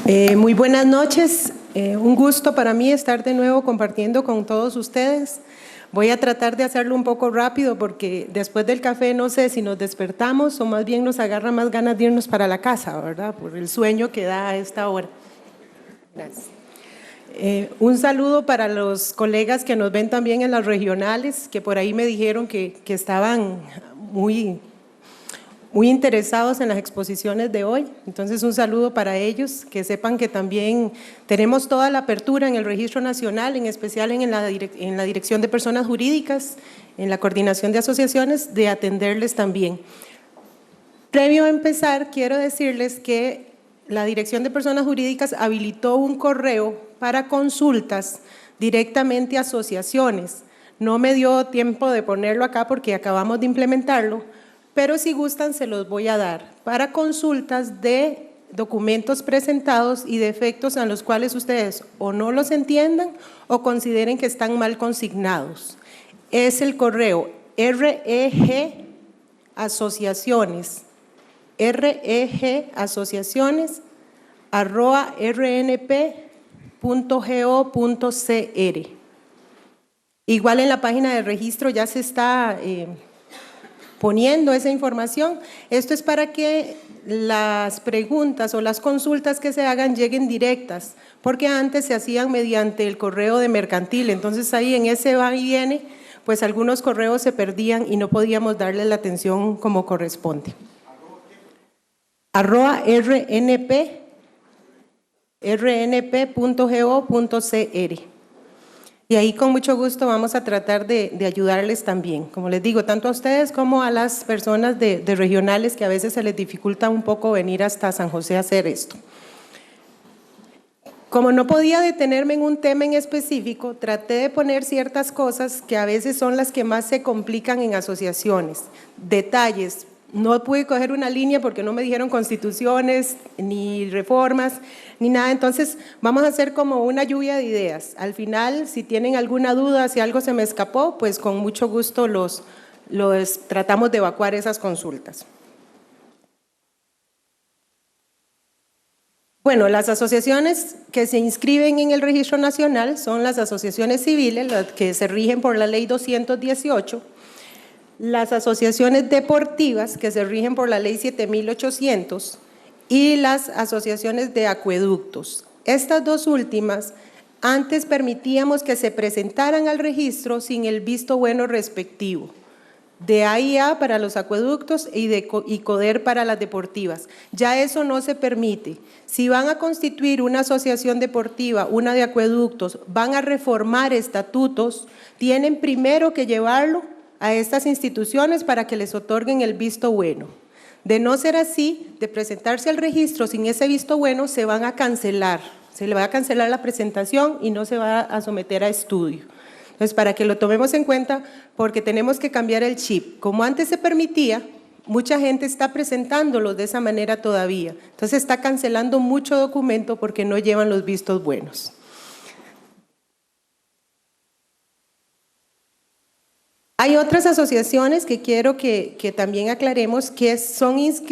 Muy buenas noches, un gusto para mí estar de nuevo compartiendo con todos ustedes. Voy a tratar de hacerlo un poco rápido porque después del café no sé si nos despertamos o más bien nos agarra más ganas de irnos para la casa, ¿verdad? Por el sueño que da a esta hora. Gracias. Un saludo para los colegas que nos ven también en las regionales, que por ahí me dijeron que estaban muy interesados en las exposiciones de hoy. Entonces, un saludo para ellos, que sepan que también tenemos toda la apertura en el Registro Nacional, en especial en la Dirección de Personas Jurídicas, en la Coordinación de Asociaciones, de atenderles también. Previo a empezar, quiero decirles que la Dirección de Personas Jurídicas habilitó un correo para consultas directamente a asociaciones. No me dio tiempo de ponerlo acá porque acabamos de implementarlo, pero si gustan se los voy a dar para consultas de documentos presentados y defectos en los cuales ustedes o no los entiendan o consideren que están mal consignados. Es el correo regasociaciones@rnp.go.cr. Igual en la página de registro ya se está poniendo esa información. Esto es para que las preguntas o las consultas que se hagan lleguen directas, porque antes se hacían mediante el correo de mercantil, entonces ahí en ese va y viene, pues algunos correos se perdían y no podíamos darle la atención como corresponde. @rnp.go.cr. Y ahí con mucho gusto vamos a tratar de ayudarles también, como les digo, tanto a ustedes como a las personas de regionales que a veces se les dificulta un poco venir hasta San José a hacer esto. Como no podía detenerme en un tema en específico, traté de poner ciertas cosas que a veces son las que más se complican en asociaciones, detalles. No pude coger una línea porque no me dijeron constituciones, ni reformas, ni nada. Entonces, vamos a hacer como una lluvia de ideas. Al final, si tienen alguna duda, si algo se me escapó, pues con mucho gusto los tratamos de evacuar esas consultas. Bueno, las asociaciones que se inscriben en el Registro Nacional son las asociaciones civiles, las que se rigen por la Ley 218, las asociaciones deportivas que se rigen por la Ley 7800 y las asociaciones de acueductos. Estas dos últimas, antes permitíamos que se presentaran al registro sin el visto bueno respectivo, de AIA para los acueductos y CODER para las deportivas. Ya eso no se permite. Si van a constituir una asociación deportiva, una de acueductos, van a reformar estatutos, tienen primero que llevarlo a estas instituciones para que les otorguen el visto bueno. De no ser así, de presentarse al registro sin ese visto bueno, se van a cancelar, se le va a cancelar la presentación y no se va a someter a estudio. Entonces, para que lo tomemos en cuenta, porque tenemos que cambiar el chip. Como antes se permitía, mucha gente está presentándolos de esa manera todavía. Entonces, está cancelando mucho documento porque no llevan los vistos buenos. Hay otras asociaciones que quiero que también aclaremos que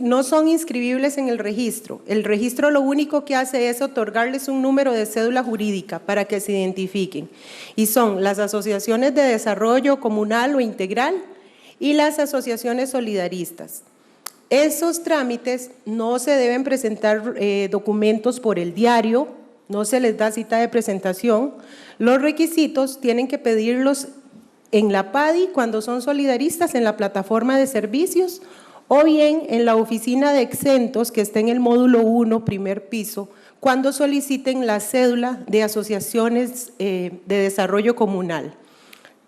no son inscribibles en el registro. El registro lo único que hace es otorgarles un número de cédula jurídica para que se identifiquen. Y son las asociaciones de desarrollo comunal o integral y las asociaciones solidaristas. Esos trámites no se deben presentar documentos por el diario, no se les da cita de presentación. Los requisitos tienen que pedirlos en la PADI cuando son solidaristas en la plataforma de servicios o bien en la oficina de exentos que está en el módulo 1, primer piso, cuando soliciten la cédula de asociaciones de desarrollo comunal.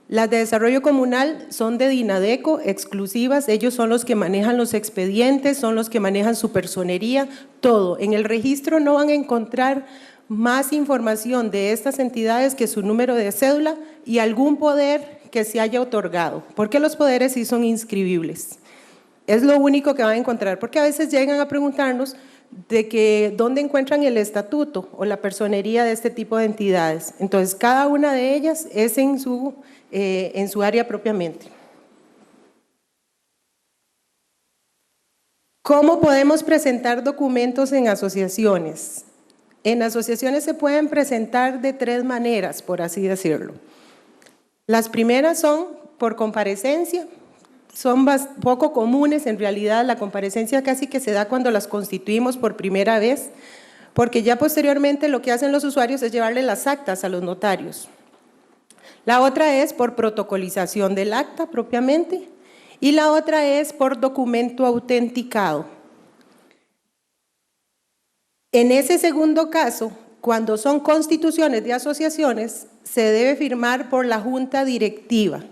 Las de desarrollo comunal son de Dinadeco, exclusivas, ellos son los que manejan los expedientes, son los que manejan su personería, todo. En el registro no van a encontrar más información de estas entidades que su número de cédula y algún poder que se haya otorgado, porque los poderes sí son inscribibles. Es lo único que van a encontrar, porque a veces llegan a preguntarnos de que dónde encuentran el estatuto o la personería de este tipo de entidades. Entonces, cada una de ellas es en su área propiamente. ¿Cómo podemos presentar documentos en asociaciones? en asociaciones se pueden presentar de 3 maneras, por así decirlo. Las primeras son por comparecencia, son poco comunes, en realidad la comparecencia casi que se da cuando las constituimos por primera vez, porque ya posteriormente lo que hacen los usuarios es llevarle las actas a los notarios. La otra es por protocolización del acta propiamente y la otra es por documento autenticado. En ese segundo caso, cuando son constituciones de asociaciones, se debe firmar por la junta directiva.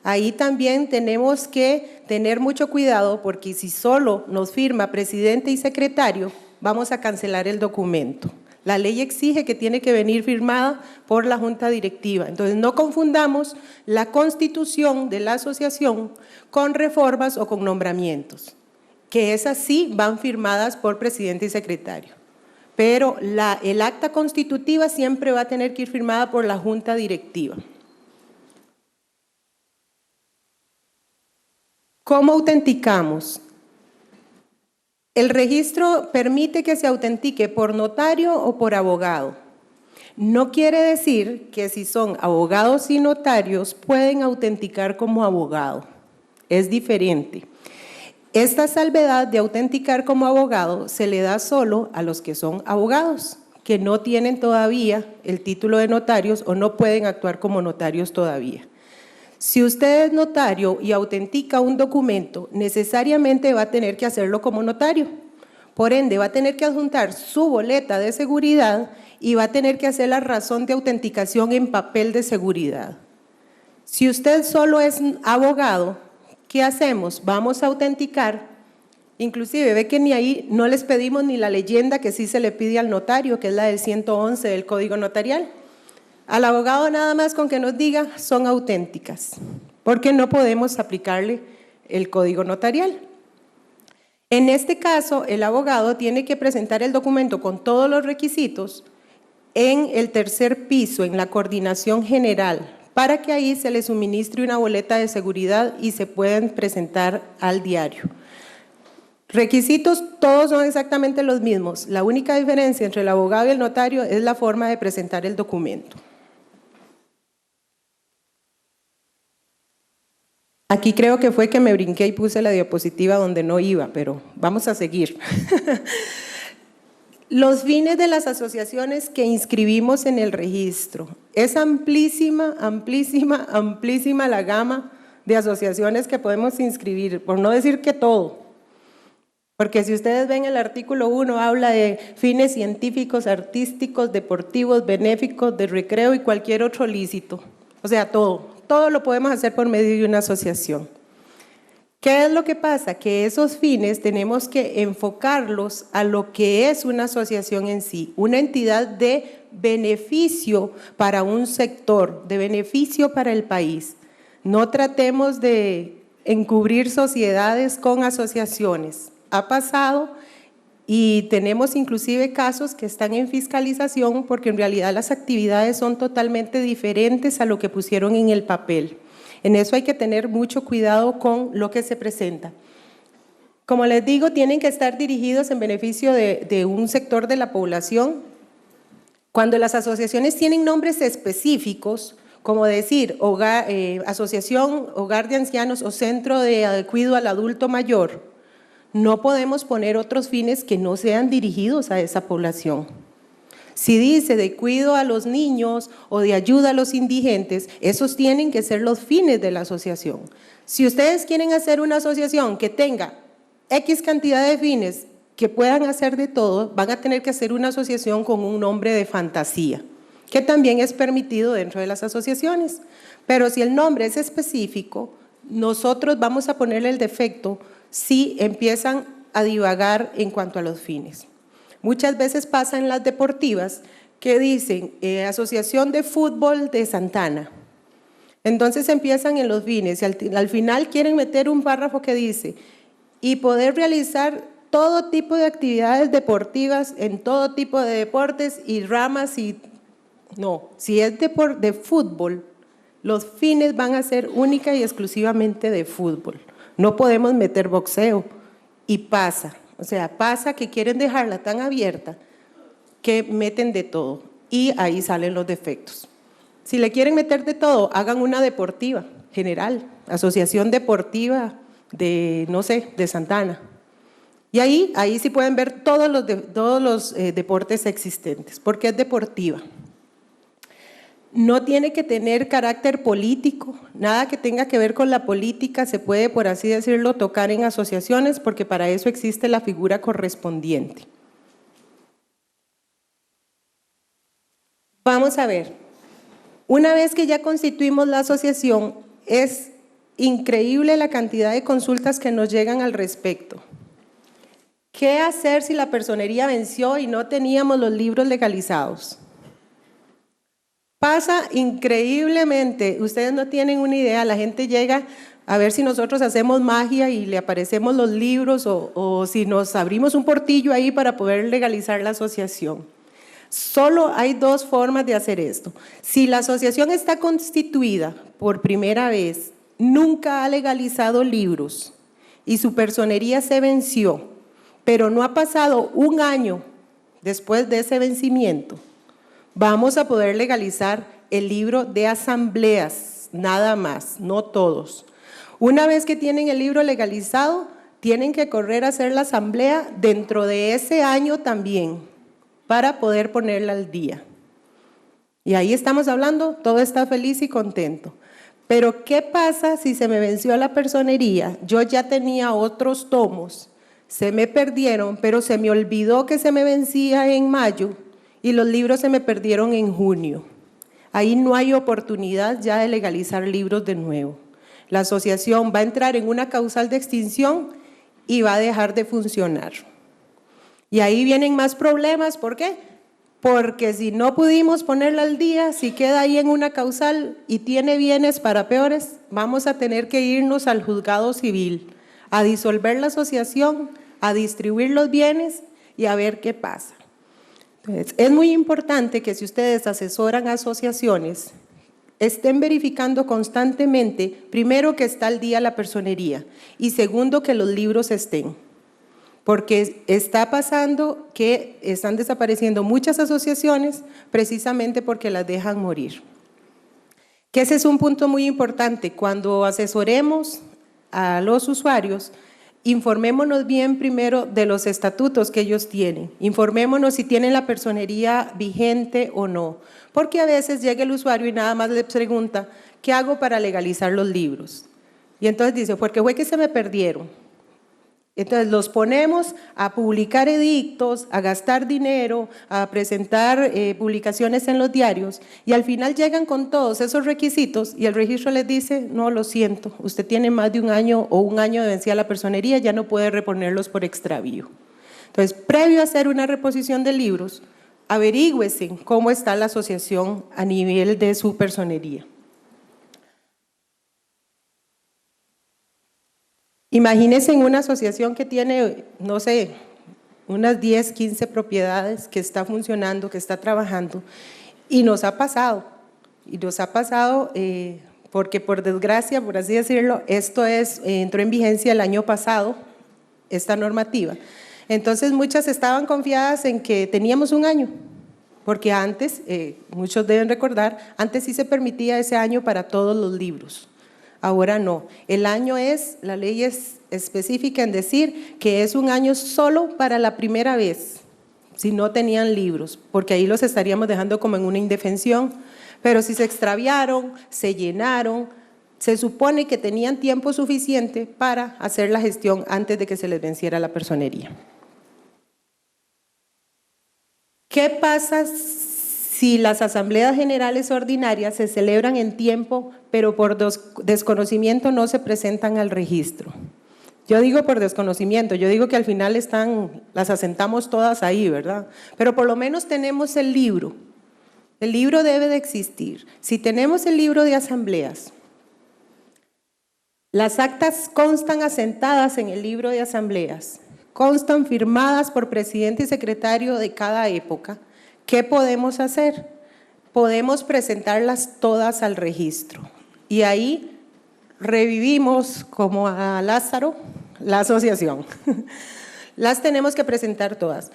Ahí también tenemos que tener mucho cuidado porque si solo nos firma presidente y secretario, vamos a cancelar el documento. La ley exige que tiene que venir firmada por la junta directiva. Entonces, no confundamos la constitución de la asociación con reformas o con nombramientos, que esas sí van firmadas por presidente y secretario. Pero el acta constitutiva siempre va a tener que ir firmada por la junta directiva. ¿Cómo autenticamos? El registro permite que se autentique por notario o por abogado. No quiere decir que si son abogados y notarios pueden autenticar como abogado. Es diferente. Esta salvedad de autenticar como abogado se le da solo a los que son abogados, que no tienen todavía el título de notarios o no pueden actuar como notarios todavía. Si usted es notario y autentica un documento, necesariamente va a tener que hacerlo como notario. Por ende, va a tener que adjuntar su boleta de seguridad y va a tener que hacer la razón de autenticación en papel de seguridad. Si usted solo es abogado, ¿qué hacemos? Vamos a autenticar. Inclusive, ve que ni ahí no les pedimos ni la leyenda que sí se le pide al notario, que es la del 111 del Código Notarial. Al abogado nada más con que nos diga son auténticas, porque no podemos aplicarle el Código Notarial. En este caso, el abogado tiene que presentar el documento con todos los requisitos en el tercer piso, en la coordinación general, para que ahí se le suministre una boleta de seguridad y se puedan presentar al diario. Requisitos, todos son exactamente los mismos. La única diferencia entre el abogado y el notario es la forma de presentar el documento. Aquí creo que fue que me brinqué y puse la diapositiva donde no iba, pero vamos a seguir. Los fines de las asociaciones que inscribimos en el registro. Es amplísima, amplísima, amplísima la gama de asociaciones que podemos inscribir, por no decir que todo. Porque si ustedes ven el artículo 1, habla de fines científicos, artísticos, deportivos, benéficos, de recreo y cualquier otro lícito. O sea, todo. Todo lo podemos hacer por medio de una asociación. ¿Qué es lo que pasa? Que esos fines tenemos que enfocarlos a lo que es una asociación en sí, una entidad de beneficio para un sector, de beneficio para el país. No tratemos de encubrir sociedades con asociaciones. Ha pasado y tenemos inclusive casos que están en fiscalización porque en realidad las actividades son totalmente diferentes a lo que pusieron en el papel. En eso hay que tener mucho cuidado con lo que se presenta. Como les digo, tienen que estar dirigidos en beneficio de un sector de la población. Cuando las asociaciones tienen nombres específicos, como decir Asociación Hogar de Ancianos o Centro de Cuidado al Adulto Mayor, no podemos poner otros fines que no sean dirigidos a esa población. Si dice de cuidado a los niños o de ayuda a los indigentes, esos tienen que ser los fines de la asociación. Si ustedes quieren hacer una asociación que tenga X cantidad de fines que puedan hacer de todo, van a tener que hacer una asociación con un nombre de fantasía, que también es permitido dentro de las asociaciones. Pero si el nombre es específico, nosotros vamos a ponerle el defecto si empiezan a divagar en cuanto a los fines. Muchas veces pasa en las deportivas que dicen Asociación de Fútbol de Santana. Entonces empiezan en los fines y al final quieren meter un párrafo que dice y poder realizar todo tipo de actividades deportivas en todo tipo de deportes y ramas y no, si es de fútbol, los fines van a ser única y exclusivamente de fútbol. No podemos meter boxeo y pasa, o sea, pasa que quieren dejarla tan abierta que meten de todo y ahí salen los defectos. Si le quieren meter de todo, hagan una deportiva general, asociación deportiva de, no sé, de Santana. Y ahí sí pueden ver todos los deportes existentes, porque es deportiva. No tiene que tener carácter político, nada que tenga que ver con la política se puede, por así decirlo, tocar en asociaciones, porque para eso existe la figura correspondiente. Vamos a ver, una vez que ya constituimos la asociación, es increíble la cantidad de consultas que nos llegan al respecto. ¿Qué hacer si la personería venció y no teníamos los libros legalizados? Pasa increíblemente, ustedes no tienen una idea, la gente llega a ver si nosotros hacemos magia y le aparecemos los libros o si nos abrimos un portillo ahí para poder legalizar la asociación. Solo hay dos formas de hacer esto. Si la asociación está constituida por primera vez, nunca ha legalizado libros y su personería se venció, pero no ha pasado un año después de ese vencimiento, vamos a poder legalizar el libro de asambleas, nada más, no todos. Una vez que tienen el libro legalizado, tienen que correr a hacer la asamblea dentro de ese año también, para poder ponerla al día. Y ahí estamos hablando, todo está feliz y contento. Pero ¿qué pasa si se me venció la personería? Yo ya tenía otros tomos, se me perdieron, pero se me olvidó que se me vencía en mayo y los libros se me perdieron en junio. Ahí no hay oportunidad ya de legalizar libros de nuevo. La asociación va a entrar en una causal de extinción y va a dejar de funcionar. Y ahí vienen más problemas, ¿por qué? Porque si no pudimos ponerla al día, si queda ahí en una causal y tiene bienes para peores, vamos a tener que irnos al juzgado civil, a disolver la asociación, a distribuir los bienes y a ver qué pasa. Entonces, es muy importante que si ustedes asesoran a asociaciones, estén verificando constantemente, primero que está al día la personería y segundo que los libros estén. Porque está pasando que están desapareciendo muchas asociaciones precisamente porque las dejan morir. Que ese es un punto muy importante. Cuando asesoremos a los usuarios, informémonos bien primero de los estatutos que ellos tienen. Informémonos si tienen la personería vigente o no. Porque a veces llega el usuario y nada más le pregunta, ¿qué hago para legalizar los libros? Y entonces dice, porque fue que se me perdieron. Entonces los ponemos a publicar edictos, a gastar dinero, a presentar publicaciones en los diarios y al final llegan con todos esos requisitos y el registro les dice, no, lo siento, usted tiene más de un año o un año de vencida la personería, ya no puede reponerlos por extravío. Entonces, previo a hacer una reposición de libros, averígüese cómo está la asociación a nivel de su personería. Imagínense en una asociación que tiene, no sé, unas 10, 15 propiedades que está funcionando, que está trabajando y nos ha pasado porque por desgracia, por así decirlo, esto entró en vigencia el año pasado, esta normativa. Entonces muchas estaban confiadas en que teníamos un año, porque antes, muchos deben recordar, antes sí se permitía ese año para todos los libros. Ahora no, el año la ley es específica en decir que es un año solo para la primera vez, si no tenían libros, porque ahí los estaríamos dejando como en una indefensión, pero si se extraviaron, se llenaron, se supone que tenían tiempo suficiente para hacer la gestión antes de que se les venciera la personería. ¿Qué pasa si las asambleas generales ordinarias se celebran en tiempo, pero por desconocimiento no se presentan al registro? Yo digo por desconocimiento, yo digo que al final las asentamos todas ahí, ¿verdad? Pero por lo menos tenemos el libro. El libro debe de existir. Si tenemos el libro de asambleas, las actas constan asentadas en el libro de asambleas, constan firmadas por presidente y secretario de cada época. ¿Qué podemos hacer? Podemos presentarlas todas al registro y ahí revivimos como a Lázaro la asociación. Las tenemos que presentar todas.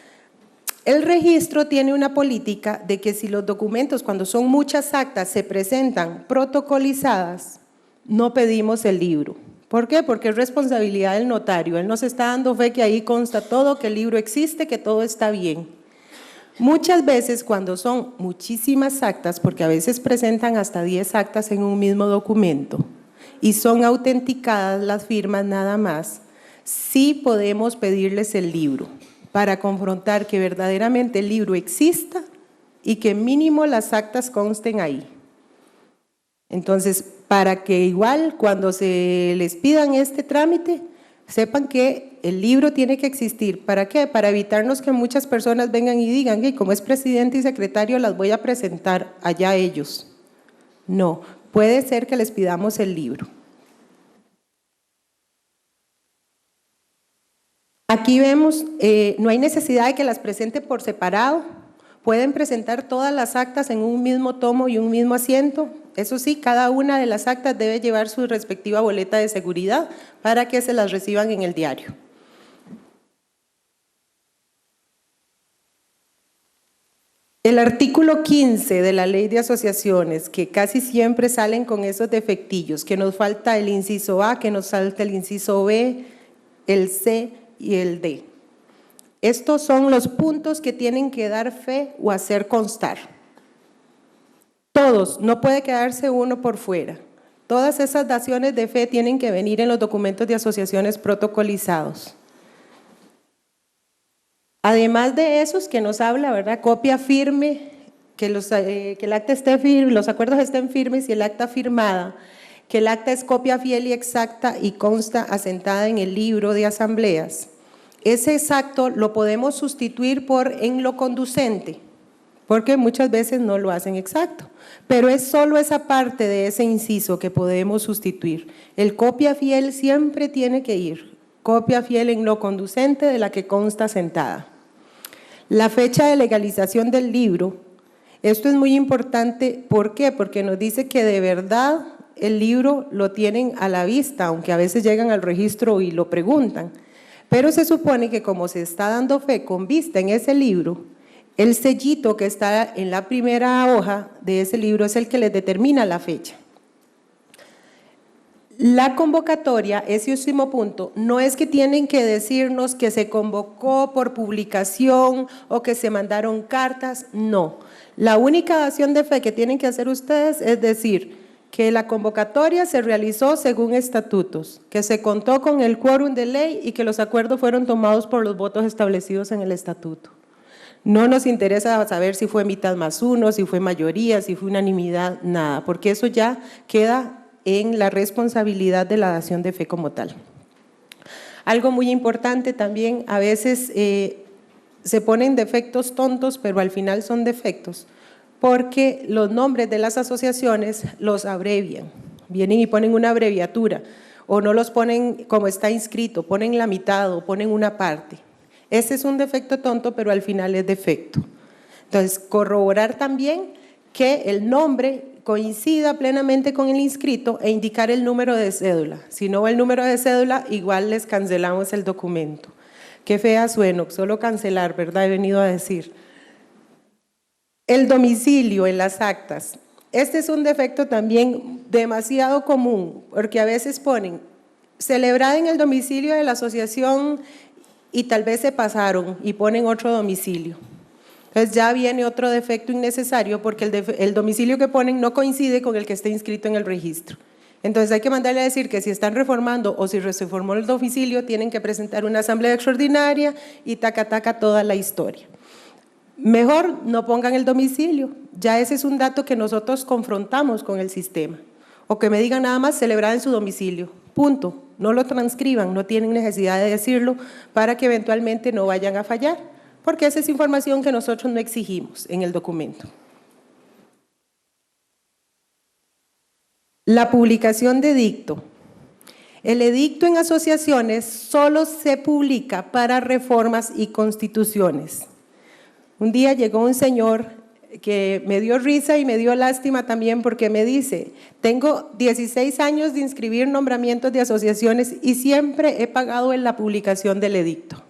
El registro tiene una política de que si los documentos, cuando son muchas actas, se presentan protocolizadas, no pedimos el libro. ¿Por qué? Porque es responsabilidad del notario. Él nos está dando fe que ahí consta todo, que el libro existe, que todo está bien. Muchas veces cuando son muchísimas actas, porque a veces presentan hasta 10 actas en un mismo documento y son autenticadas las firmas nada más, sí podemos pedirles el libro para confrontar que verdaderamente el libro exista y que mínimo las actas consten ahí. Entonces, para que igual cuando se les pidan este trámite, sepan que el libro tiene que existir. ¿Para qué? Para evitarnos que muchas personas vengan y digan que como es presidente y secretario las voy a presentar allá ellos. No, puede ser que les pidamos el libro. Aquí vemos, no hay necesidad de que las presente por separado, pueden presentar todas las actas en un mismo tomo y un mismo asiento. Eso sí, cada una de las actas debe llevar su respectiva boleta de seguridad para que se las reciban en el diario. El artículo 15 de la Ley de Asociaciones, que casi siempre salen con esos defectillos, que nos falta el inciso A, que nos falta el inciso B, el C y el D. Estos son los puntos que tienen que dar fe o hacer constar. Todos, no puede quedarse uno por fuera. Todas esas daciones de fe tienen que venir en los documentos de asociaciones protocolizados. Además de esos que nos habla, ¿verdad? Copia firme, que el acta esté firme, los acuerdos estén firmes y el acta firmada, que el acta es copia fiel y exacta y consta asentada en el libro de asambleas. Ese exacto lo podemos sustituir por en lo conducente, porque muchas veces no lo hacen exacto, pero es solo esa parte de ese inciso que podemos sustituir. El copia fiel siempre tiene que ir, copia fiel en lo conducente de la que consta asentada. La fecha de legalización del libro, esto es muy importante, ¿por qué? Porque nos dice que de verdad el libro lo tienen a la vista, aunque a veces llegan al registro y lo preguntan, pero se supone que como se está dando fe con vista en ese libro, el sellito que está en la primera hoja de ese libro es el que les determina la fecha. La convocatoria, ese último punto, no es que tienen que decirnos que se convocó por publicación o que se mandaron cartas, no. La única dación de fe que tienen que hacer ustedes es decir que la convocatoria se realizó según estatutos, que se contó con el quórum de ley y que los acuerdos fueron tomados por los votos establecidos en el estatuto. No nos interesa saber si fue mitad más uno, si fue mayoría, si fue unanimidad, nada, porque eso ya queda en la responsabilidad de la dación de fe como tal. Algo muy importante también, a veces se ponen defectos tontos, pero al final son defectos, porque los nombres de las asociaciones los abrevian, vienen y ponen una abreviatura, o no los ponen como está inscrito, ponen la mitad o ponen una parte. Ese es un defecto tonto, pero al final es defecto. Entonces, corroborar también que el nombre coincida plenamente con el inscrito e indicar el número de cédula. Si no va el número de cédula, igual les cancelamos el documento. Qué fea sueno, solo cancelar, ¿verdad? He venido a decir. El domicilio en las actas. Este es un defecto también demasiado común, porque a veces ponen celebrada en el domicilio de la asociación y tal vez se pasaron y ponen otro domicilio. Entonces ya viene otro defecto innecesario porque el domicilio que ponen no coincide con el que esté inscrito en el registro. Entonces hay que mandarle a decir que si están reformando o si se reformó el domicilio tienen que presentar una asamblea extraordinaria y taca toda la historia. Mejor no pongan el domicilio, ya ese es un dato que nosotros confrontamos con el sistema. O que me digan nada más celebrar en su domicilio, punto, no lo transcriban, no tienen necesidad de decirlo para que eventualmente no vayan a fallar. Porque esa es información que nosotros no exigimos en el documento. La publicación de edicto. El edicto en asociaciones solo se publica para reformas y constituciones. Un día llegó un señor que me dio risa y me dio lástima también porque me dice, tengo 16 años de inscribir nombramientos de asociaciones y siempre he pagado en la publicación del edicto.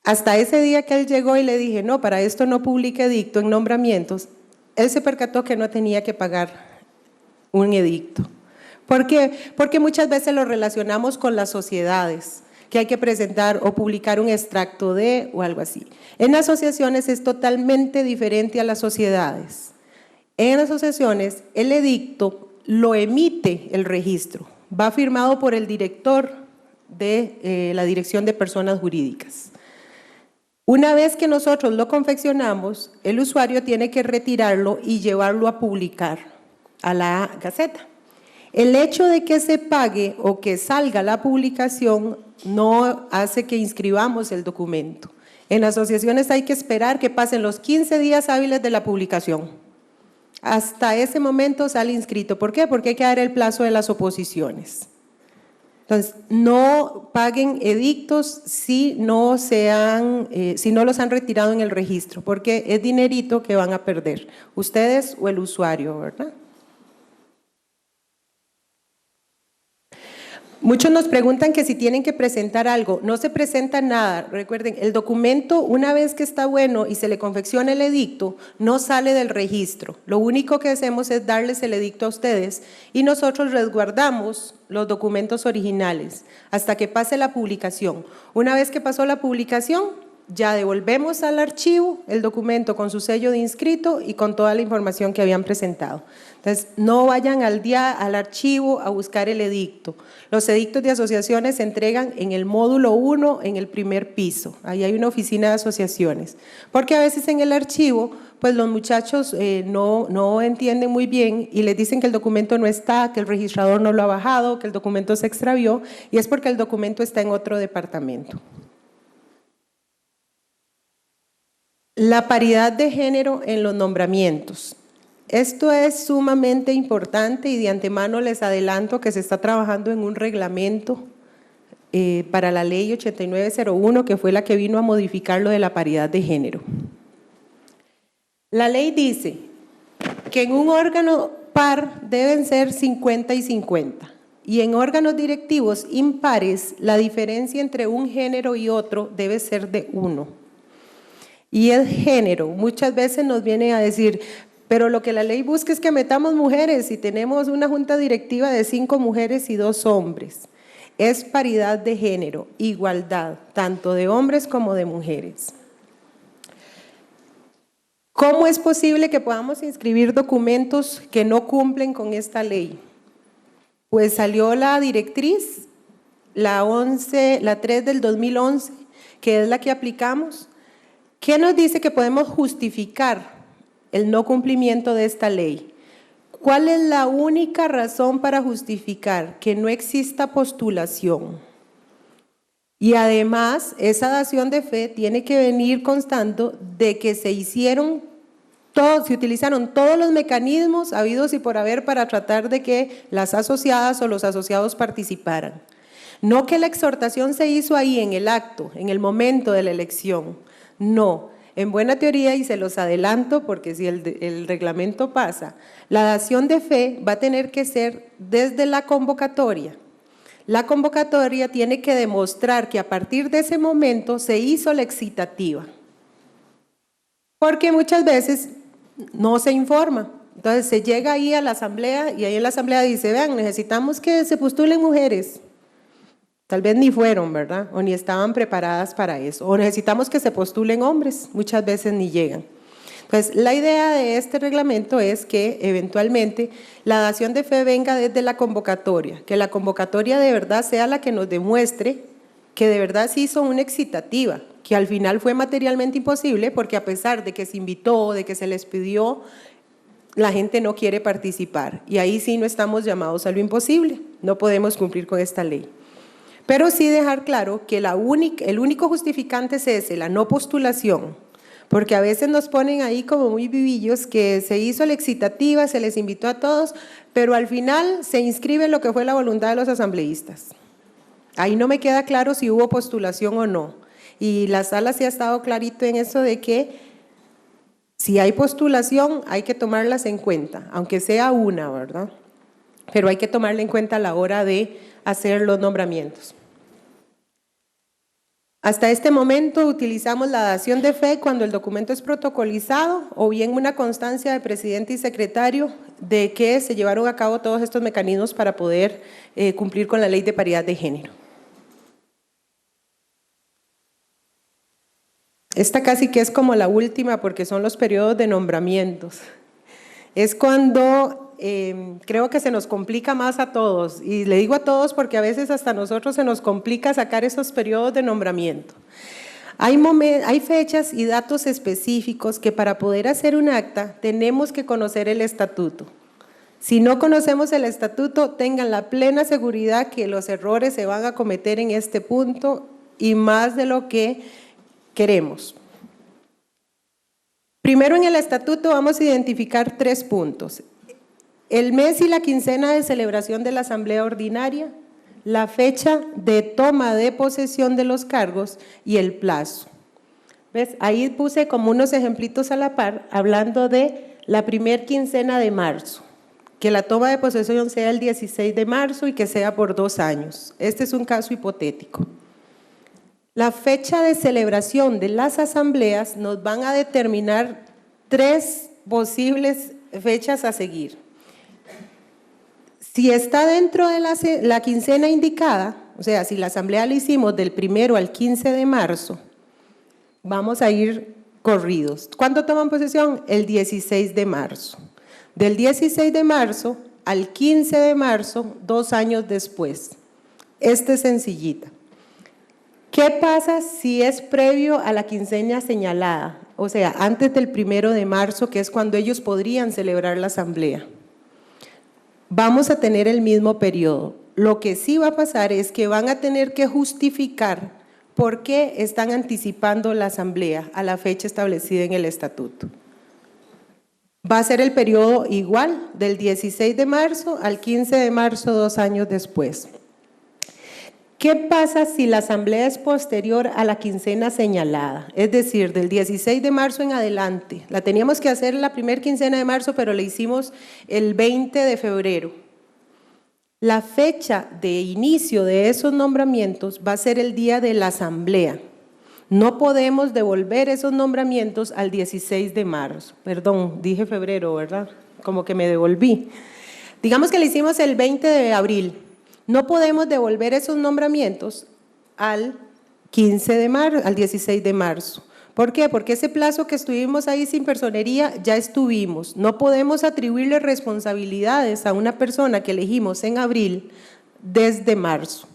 Hasta ese día que él llegó y le dije, no, para esto no publique edicto en nombramientos, él se percató que no tenía que pagar un edicto. ¿Por qué? Porque muchas veces lo relacionamos con las sociedades, que hay que presentar o publicar un extracto de o algo así. En asociaciones es totalmente diferente a las sociedades. En asociaciones el edicto lo emite el registro, va firmado por el director de la Dirección de Personas Jurídicas. Una vez que nosotros lo confeccionamos, el usuario tiene que retirarlo y llevarlo a publicar a la Gaceta. El hecho de que se pague o que salga la publicación no hace que inscribamos el documento. En asociaciones hay que esperar que pasen los 15 días hábiles de la publicación. Hasta ese momento sale inscrito. ¿Por qué? Porque hay que dar el plazo de las oposiciones. Entonces, no paguen edictos si no los han retirado en el registro, porque es dinerito que van a perder, ustedes o el usuario, ¿verdad? Muchos nos preguntan que si tienen que presentar algo. No se presenta nada. Recuerden, el documento, una vez que está bueno y se le confecciona el edicto, no sale del registro. Lo único que hacemos es darles el edicto a ustedes y nosotros resguardamos los documentos originales hasta que pase la publicación. Una vez que pasó la publicación, ya devolvemos al archivo el documento con su sello de inscrito y con toda la información que habían presentado. Entonces, no vayan al archivo a buscar el edicto. Los edictos de asociaciones se entregan en el módulo 1, en el primer piso. Ahí hay una oficina de asociaciones. Porque a veces en el archivo, pues los muchachos no entienden muy bien y les dicen que el documento no está, que el registrador no lo ha bajado, que el documento se extravió, y es porque el documento está en otro departamento. La paridad de género en los nombramientos. Esto es sumamente importante y de antemano les adelanto que se está trabajando en un reglamento para la ley 8901, que fue la que vino a modificar lo de la paridad de género. La ley dice que en un órgano par deben ser 50 y 50 y en órganos directivos impares la diferencia entre un género y otro debe ser de 1. Y el género muchas veces nos viene a decir, pero lo que la ley busca es que metamos mujeres y tenemos una junta directiva de 5 mujeres y 2 hombres. Es paridad de género, igualdad, tanto de hombres como de mujeres. ¿Cómo es posible que podamos inscribir documentos que no cumplen con esta ley? Pues salió la directriz, la 3 del 2011, que es la que aplicamos. ¿Qué nos dice que podemos justificar el no cumplimiento de esta ley? ¿Cuál es la única razón para justificar que no exista postulación? Y además, esa dación de fe tiene que venir constando de que se utilizaron todos los mecanismos habidos y por haber para tratar de que las asociadas o los asociados participaran. No que la exhortación se hizo ahí en el acto, en el momento de la elección. No, en buena teoría, y se los adelanto porque si el reglamento pasa, la dación de fe va a tener que ser desde la convocatoria. La convocatoria tiene que demostrar que a partir de ese momento se hizo la excitativa. Porque muchas veces no se informa. Entonces se llega ahí a la asamblea y ahí en la asamblea dice, vean, necesitamos que se postulen mujeres. Tal vez ni fueron, ¿verdad? O ni estaban preparadas para eso. O necesitamos que se postulen hombres, muchas veces ni llegan. Entonces, la idea de este reglamento es que eventualmente la dación de fe venga desde la convocatoria, que la convocatoria de verdad sea la que nos demuestre que de verdad se hizo una excitativa, que al final fue materialmente imposible porque a pesar de que se invitó, de que se les pidió, la gente no quiere participar. Y ahí sí no estamos llamados a lo imposible, no podemos cumplir con esta ley. Pero sí dejar claro que el único justificante es ese, la no postulación, porque a veces nos ponen ahí como muy vivillos que se hizo la excitativa, se les invitó a todos, pero al final se inscribe lo que fue la voluntad de los asambleístas. Ahí no me queda claro si hubo postulación o no. Y la sala sí ha estado clarito en eso de que si hay postulación hay que tomarlas en cuenta, aunque sea una, ¿verdad? Pero hay que tomarla en cuenta a la hora de hacer los nombramientos. Hasta este momento utilizamos la dación de fe cuando el documento es protocolizado o bien una constancia de presidente y secretario de que se llevaron a cabo todos estos mecanismos para poder cumplir con la ley de paridad de género. Esta casi que es como la última porque son los periodos de nombramientos. Es cuando creo que se nos complica más a todos, y le digo a todos porque a veces hasta a nosotros se nos complica sacar esos periodos de nombramiento. Hay fechas y datos específicos que para poder hacer un acta tenemos que conocer el estatuto. Si no conocemos el estatuto, tengan la plena seguridad que los errores se van a cometer en este punto y más de lo que queremos. Primero, en el estatuto vamos a identificar 3 puntos. El mes y la quincena de celebración de la asamblea ordinaria, la fecha de toma de posesión de los cargos y el plazo. ¿Ves? Ahí puse como unos ejemplitos a la par, hablando de la primer quincena de marzo, que la toma de posesión sea el 16 de marzo y que sea por 2 años. Este es un caso hipotético. La fecha de celebración de las asambleas nos van a determinar 3 posibles fechas a seguir. Si está dentro de la quincena indicada, o sea, si la asamblea la hicimos del 1 al 15 de marzo, vamos a ir corridos. ¿Cuándo toman posesión? El 16 de marzo. Del 16 de marzo al 15 de marzo, 2 años después. Esta es sencillita. ¿Qué pasa si es previo a la quincena señalada? O sea, antes del 1 de marzo, que es cuando ellos podrían celebrar la asamblea. Vamos a tener el mismo periodo. Lo que sí va a pasar es que van a tener que justificar por qué están anticipando la asamblea a la fecha establecida en el estatuto. Va a ser el periodo igual, del 16 de marzo al 15 de marzo, 2 años después. ¿Qué pasa si la asamblea es posterior a la quincena señalada? Es decir, del 16 de marzo en adelante. La teníamos que hacer la primera quincena de marzo, pero la hicimos el 20 de febrero. La fecha de inicio de esos nombramientos va a ser el día de la asamblea. No podemos devolver esos nombramientos al 16 de marzo. Perdón, dije febrero, ¿verdad? Como que me devolví. Digamos que le hicimos el 20 de abril. No podemos devolver esos nombramientos al 15 de marzo, al 16 de marzo. ¿Por qué? Porque ese plazo que estuvimos ahí sin personería ya estuvimos. No podemos atribuirle responsabilidades a una persona que elegimos en abril desde marzo.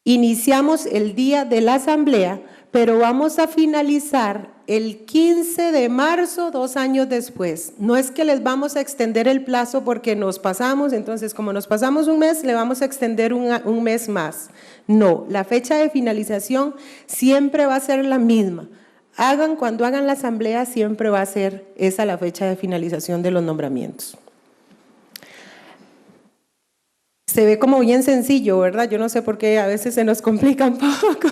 Iniciamos el día de la asamblea, pero vamos a finalizar el 15 de marzo, 2 años después. No es que les vamos a extender el plazo porque nos pasamos, entonces como nos pasamos un mes, le vamos a extender un mes más. No, la fecha de finalización siempre va a ser la misma. Cuando hagan la asamblea, siempre va a ser esa la fecha de finalización de los nombramientos. Se ve como bien sencillo, ¿verdad? Yo no sé por qué a veces se nos complica un poco.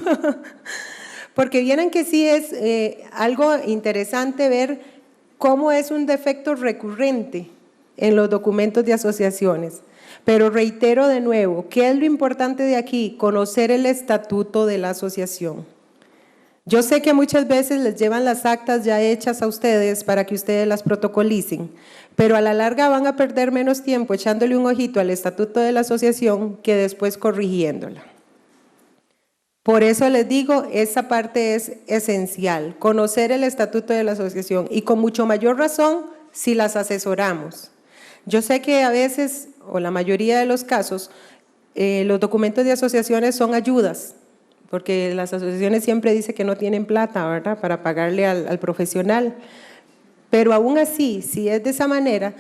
Porque vieran que sí es algo interesante ver cómo es un defecto recurrente en los documentos de asociaciones. Pero reitero de nuevo, ¿qué es lo importante de aquí? Conocer el estatuto de la asociación. Yo sé que muchas veces les llevan las actas ya hechas a ustedes para que ustedes las protocolicen, pero a la larga van a perder menos tiempo echándole un ojito al estatuto de la asociación que después corrigiéndola. Por eso les digo, esa parte es esencial, conocer el estatuto de la asociación y con mucho mayor razón si las asesoramos. Yo sé que a veces, o la mayoría de los casos, los documentos de asociaciones son ayudas, porque las asociaciones siempre dicen que no tienen plata, ¿verdad?, para pagarle al profesional. Pero aún así, si es de esa manera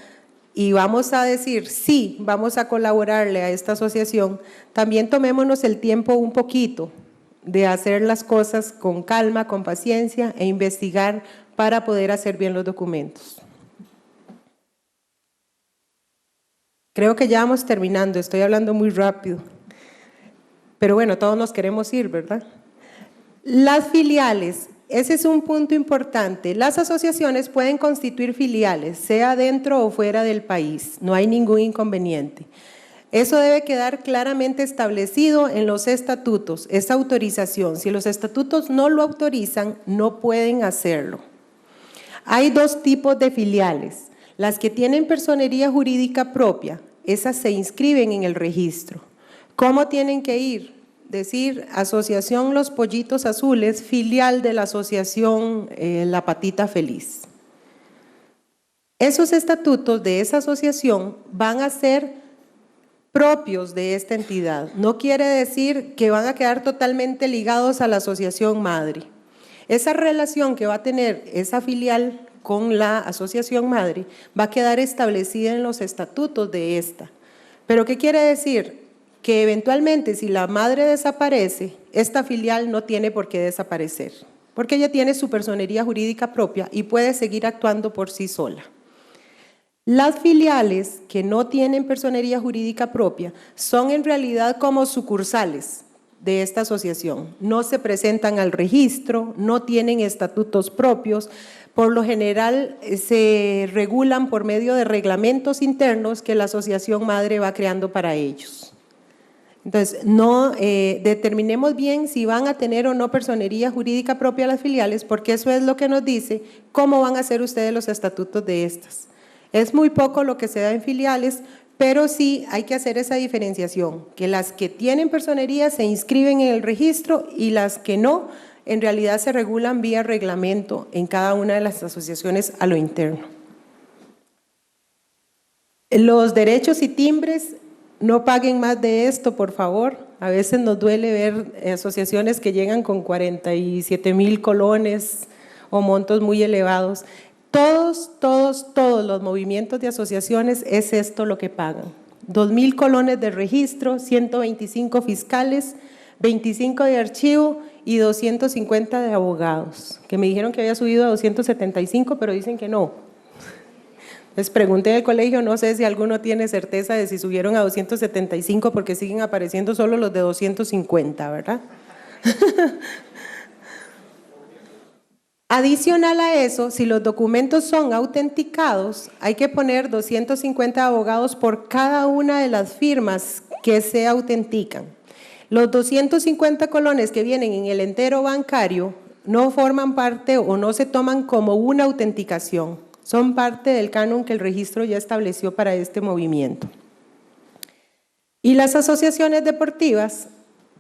y vamos a decir sí, vamos a colaborarle a esta asociación, también tomémonos el tiempo un poquito de hacer las cosas con calma, con paciencia e investigar para poder hacer bien los documentos. Creo que ya vamos terminando, estoy hablando muy rápido. Pero bueno, todos nos queremos ir, ¿verdad? Las filiales, ese es un punto importante. Las asociaciones pueden constituir filiales, sea dentro o fuera del país, no hay ningún inconveniente. Eso debe quedar claramente establecido en los estatutos, esa autorización. Si los estatutos no lo autorizan, no pueden hacerlo. Hay dos tipos de filiales. Las que tienen personería jurídica propia, esas se inscriben en el registro. ¿Cómo tienen que ir? Decir, Asociación Los Pollitos Azules, filial de la Asociación La Patita Feliz. Esos estatutos de esa asociación van a ser propios de esta entidad. No quiere decir que van a quedar totalmente ligados a la asociación madre. Esa relación que va a tener esa filial con la asociación madre va a quedar establecida en los estatutos de esta. ¿Pero qué quiere decir? Que eventualmente si la madre desaparece, esta filial no tiene por qué desaparecer, porque ella tiene su personería jurídica propia y puede seguir actuando por sí sola. Las filiales que no tienen personería jurídica propia son en realidad como sucursales de esta asociación. No se presentan al registro, no tienen estatutos propios, por lo general se regulan por medio de reglamentos internos que la asociación madre va creando para ellos. Entonces, no determinemos bien si van a tener o no personería jurídica propia las filiales, porque eso es lo que nos dice cómo van a hacer ustedes los estatutos de estas. Es muy poco lo que se da en filiales, pero sí hay que hacer esa diferenciación, que las que tienen personería se inscriben en el registro y las que no, en realidad se regulan vía reglamento en cada una de las asociaciones a lo interno. Los derechos y timbres, no paguen más de esto, por favor. A veces nos duele ver asociaciones que llegan con 47,000 colones o montos muy elevados. Todos los movimientos de asociaciones es esto lo que pagan. 2,000 colones de registro, 125 fiscales, 25 de archivo y 250 de abogados, que me dijeron que había subido a 275, pero dicen que no. Les pregunté al colegio, no sé si alguno tiene certeza de si subieron a 275 porque siguen apareciendo solo los de 250, ¿verdad? Adicional a eso, si los documentos son autenticados, hay que poner 250 abogados por cada una de las firmas que se autentican. Los 250 colones que vienen en el entero bancario no forman parte o no se toman como una autenticación, son parte del canon que el registro ya estableció para este movimiento. Y las asociaciones deportivas,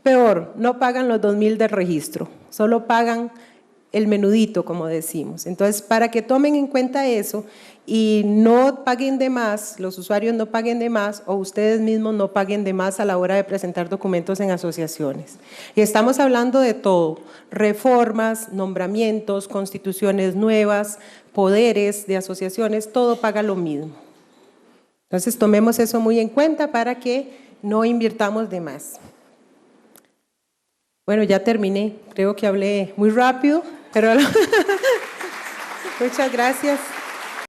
peor, no pagan los 2,000 de registro, solo pagan el menudito, como decimos. Entonces, para que tomen en cuenta eso y no paguen de más, los usuarios no paguen de más o ustedes mismos no paguen de más a la hora de presentar documentos en asociaciones. Y estamos hablando de todo, reformas, nombramientos, constituciones nuevas, poderes de asociaciones, todo paga lo mismo. Entonces, tomemos eso muy en cuenta para que no invirtamos de más. Bueno, ya terminé, creo que hablé muy rápido, pero muchas gracias.